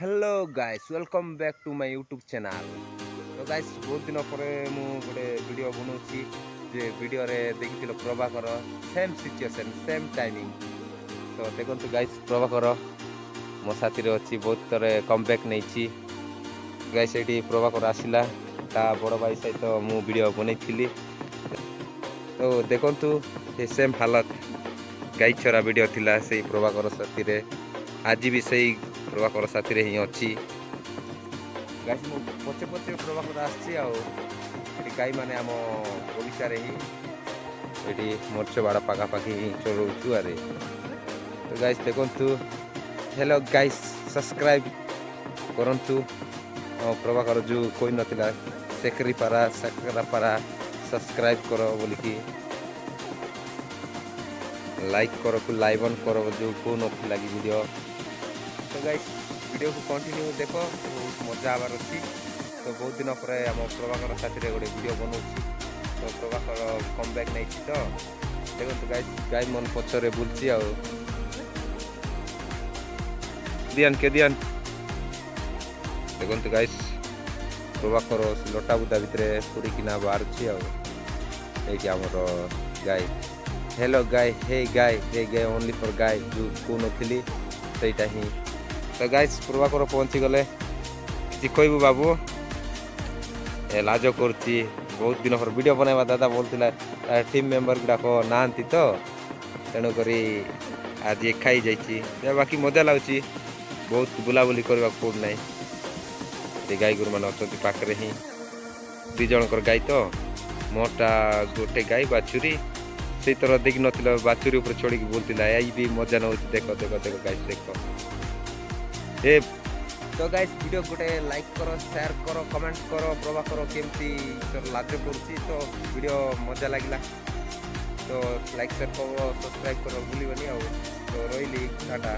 Hello guys welcome back to my YouTube channel. तो guys बहुत दिन पर मु गोटे वीडियो बनाऊँगी जे वीडियो रे देखिथिलो Prabhakar same situation same timing. तो देखो गाइस प्रभाकर मो साथी रे अच्छी बहुत थर कमबैक नहीं गाइस ये प्रभाकर आसला ता बड़ भाई सहित मु वीडियो बनई। तो देखु ये सेम हालत गाई चरा वीडियो थिला से प्रभाकर साथी रे आज भी सही प्रभाकर साथी रे ही अच्छी गाई मु पचे पचे प्रभाकर आसी गाई माने आम बगीचार ही ये मर्च बाड़ पखापाखि चलू आरे। तो गाइस देखु हेलो गाइस सब्सक्राइब करंतु प्रभाकर जो कोई नथिला सेकरी पारा सब्सक्राइब करो बोलिकी लाइक करो को लाइवन करो जो को नथिला कि वीडियो। तो गाइस वीडियो को कंटिन्यू देखो बहुत मजा आवार अच्छी। तो बहुत दिन पर आम प्रभाकर साथी गोटे वीडियो बनाऊँ। तो प्रभाकर कमबैक नहीं तो देखो गाइस गाई मन पछरे बुलची आ दियान के दियान देखो गाइस प्रभाकर लटा बुदा भितर पूरीकिना बाहर आमर guy hello guy hey guy only for guy जो को नथिली सेटा ही। तो गाइस प्रभाकर पहुँची गले कि कहबू बाबू ए लाज करची बहुत दिन पर वीडियो बनावा दादा बोलता टीम मेंबर गुड़ाक ना तो तेणुक आज खाई जाइए बाकी मजा लगुच बहुत बुलाबुली करने पड़ना। गाई गोरु मान अच्छा पाखे ही दी जनकर गाई तो मोटा गोटे गाई बाछुरी से तरह देखी ना बाछुरी ऊपर चढ़ी बोलता ये भी मजा नौ देख देख देख गाइस देख ए। तो गाइस वीडियो गोटे लाइक करो शेयर करो कमेंट करो प्रभाकर केमती लाज पड़ी। तो वीडियो मजा लगे तो लाइक शेयर करो सब्सक्राइब करो भूलनी। तो रही टाटा।